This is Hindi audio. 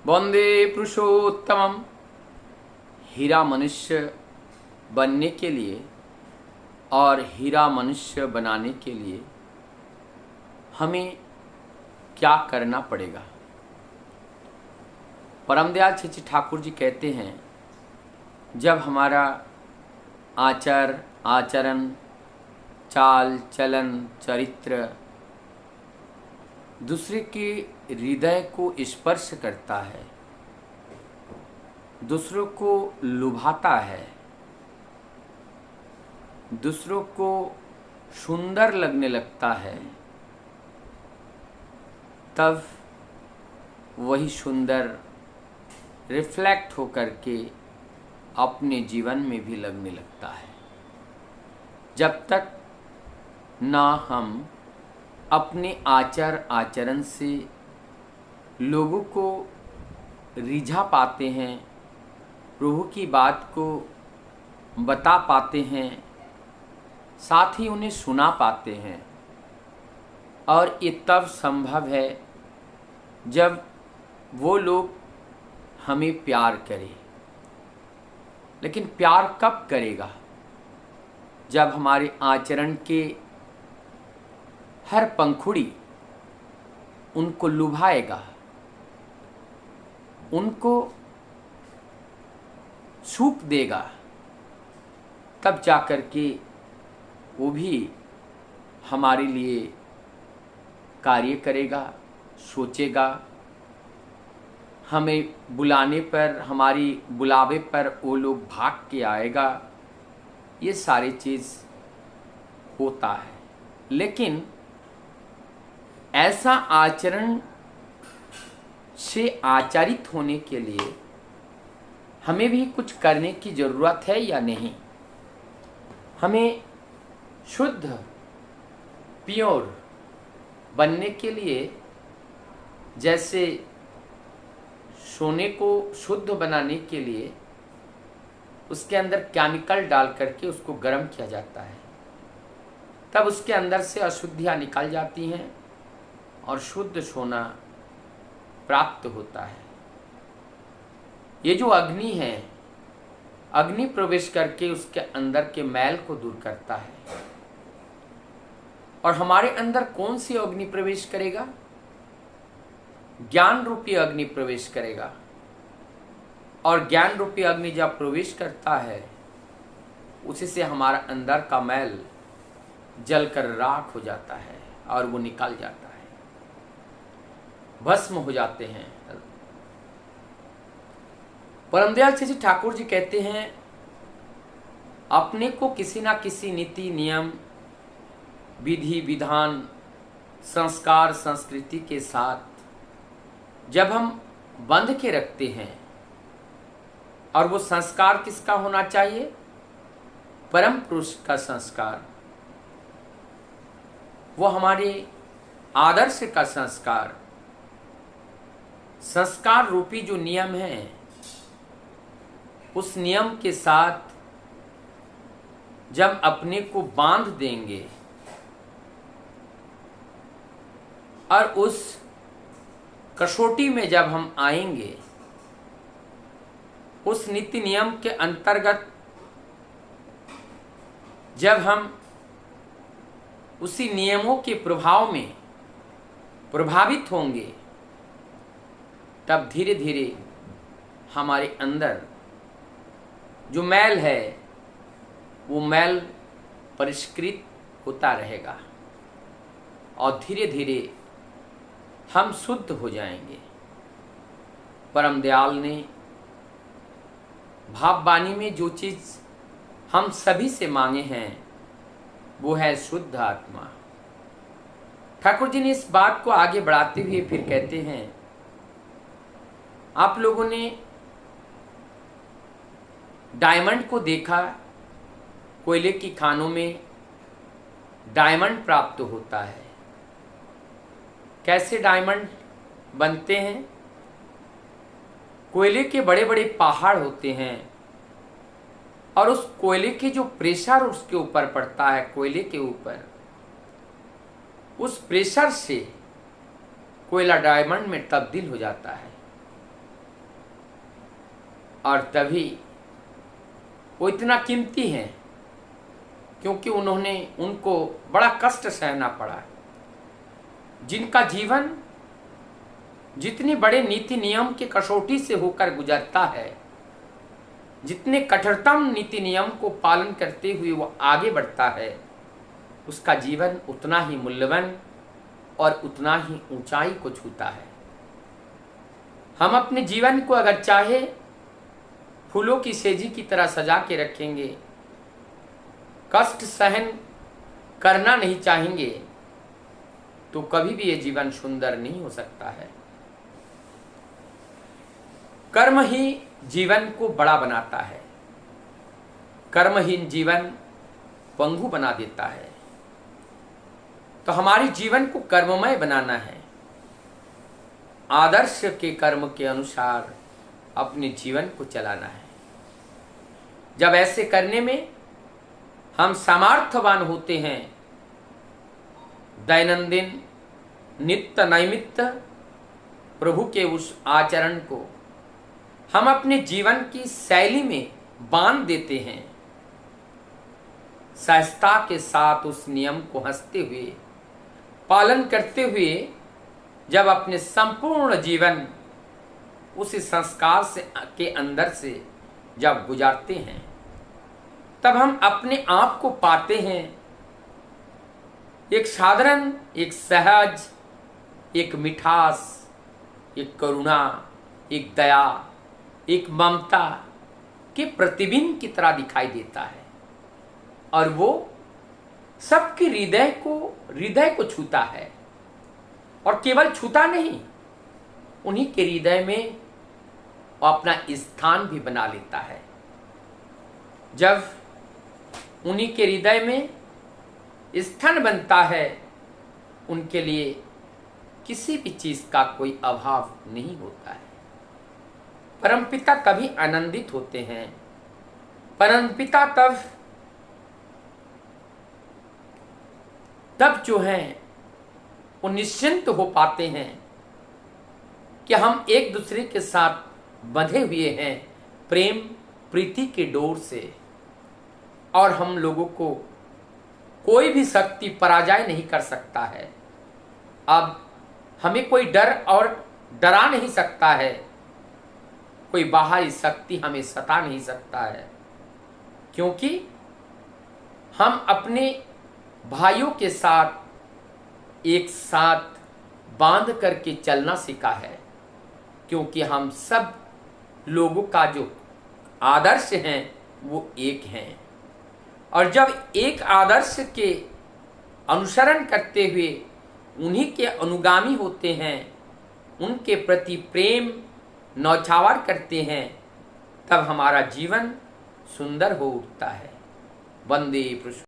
वंदे पुरुषोत्तमम। हीरा मनुष्य बनने के लिए और हीरा मनुष्य बनाने के लिए हमें क्या करना पड़ेगा? परमदयाल श्री ठाकुर जी कहते हैं, जब हमारा आचार आचरण, चाल चलन, चरित्र दूसरे के हृदय को स्पर्श करता है, दूसरों को लुभाता है, दूसरों को सुंदर लगने लगता है, तब वही सुंदर रिफ्लेक्ट होकर के अपने जीवन में भी लगने लगता है। जब तक ना हम अपने आचार आचरण से लोगों को रिझा पाते हैं, प्रभु की बात को बता पाते हैं, साथ ही उन्हें सुना पाते हैं, और ये तब संभव है जब वो लोग हमें प्यार करें। लेकिन प्यार कब करेगा? जब हमारे आचरण के हर पंखुड़ी उनको लुभाएगा, उनको सूप देगा, तब जाकर के वो भी हमारे लिए कार्य करेगा, सोचेगा। हमें बुलाने पर, हमारी बुलावे पर वो लोग भाग के आएगा। ये सारी चीज़ होता है। लेकिन ऐसा आचरण से आचरित होने के लिए हमें भी कुछ करने की ज़रूरत है या नहीं? हमें शुद्ध, प्योर बनने के लिए, जैसे सोने को शुद्ध बनाने के लिए उसके अंदर केमिकल डाल करके उसको गर्म किया जाता है, तब उसके अंदर से अशुद्धियाँ निकल जाती हैं और शुद्ध सोना प्राप्त होता है। ये जो अग्नि है, अग्नि प्रवेश करके उसके अंदर के मैल को दूर करता है। और हमारे अंदर कौन सी अग्नि प्रवेश करेगा? ज्ञान रूपी अग्नि प्रवेश करेगा। और ज्ञान रूपी अग्नि जब प्रवेश करता है, उसी से हमारा अंदर का मैल जलकर राख हो जाता है और वो निकल जाता है, भस्म हो जाते हैं। परमदयाल श्री ठाकुर जी कहते हैं, अपने को किसी ना किसी नीति, नियम, विधि, विधान, संस्कार, संस्कृति के साथ जब हम बंध के रखते हैं, और वो संस्कार किसका होना चाहिए? परम पुरुष का संस्कार, वो हमारे आदर्श का संस्कार, संस्कार रूपी जो नियम है, उस नियम के साथ जब अपने को बांध देंगे और उस कसौटी में जब हम आएंगे, उस नीति नियम के अंतर्गत जब हम उसी नियमों के प्रभाव में प्रभावित होंगे, तब धीरे धीरे हमारे अंदर जो मैल है, वो मैल परिष्कृत होता रहेगा और धीरे धीरे हम शुद्ध हो जाएंगे। परम दयाल ने भाववाणी में जो चीज़ हम सभी से मांगे हैं, वो है शुद्ध आत्मा। ठाकुर जी ने इस बात को आगे बढ़ाते हुए फिर कहते हैं, आप लोगों ने डायमंड को देखा, कोयले की खानों में डायमंड प्राप्त होता है। कैसे डायमंड बनते हैं? कोयले के बड़े बड़े पहाड़ होते हैं, और उस कोयले के जो प्रेशर उसके ऊपर पड़ता है, कोयले के ऊपर, उस प्रेशर से कोयला डायमंड में तब्दील हो जाता है। और तभी वो इतना कीमती हैं क्योंकि उनको बड़ा कष्ट सहना पड़ा। जिनका जीवन जितने बड़े नीति नियम के कसौटी से होकर गुजरता है, जितने कठोरतम नीति नियम को पालन करते हुए वो आगे बढ़ता है, उसका जीवन उतना ही मूल्यवान और उतना ही ऊंचाई को छूता है। हम अपने जीवन को अगर चाहे फूलों की सेजी की तरह सजा के रखेंगे, कष्ट सहन करना नहीं चाहेंगे, तो कभी भी ये जीवन सुंदर नहीं हो सकता है। कर्म ही जीवन को बड़ा बनाता है, कर्महीन जीवन पंगु बना देता है। तो हमारे जीवन को कर्ममय बनाना है, आदर्श के कर्म के अनुसार अपने जीवन को चलाना है। जब ऐसे करने में हम सामर्थ्यवान होते हैं, दैनंदिन नित्य नैमित्त प्रभु के उस आचरण को हम अपने जीवन की शैली में बांध देते हैं। सहजता के साथ उस नियम को हंसते हुए पालन करते हुए जब अपने संपूर्ण जीवन उस संस्कार से के अंदर से जब गुजारते हैं, तब हम अपने आप को पाते हैं एक साधारण, एक सहज, एक मिठास, एक करुणा, एक दया, एक ममता के प्रतिबिंब की तरह दिखाई देता है। और वो सबके हृदय को छूता है, और केवल छूता नहीं, उन्हीं के हृदय में वो अपना स्थान भी बना लेता है। जब उन्हीं के हृदय में स्थान बनता है, उनके लिए किसी भी चीज का कोई अभाव नहीं होता है। परमपिता तभी आनंदित होते हैं, परमपिता तब जो है वो निश्चिंत हो पाते हैं कि हम एक दूसरे के साथ बंधे हुए हैं प्रेम प्रीति के डोर से, और हम लोगों को कोई भी शक्ति पराजय नहीं कर सकता है। अब हमें कोई डर और डरा नहीं सकता है, कोई बाहरी शक्ति हमें सता नहीं सकता है, क्योंकि हम अपने भाइयों के साथ एक साथ बांध करके चलना सीखा है। क्योंकि हम सब लोगों का जो आदर्श हैं वो एक हैं, और जब एक आदर्श के अनुसरण करते हुए उन्हीं के अनुगामी होते हैं, उनके प्रति प्रेम नौछावर करते हैं, तब हमारा जीवन सुंदर हो उठता है। वंदे पुरुष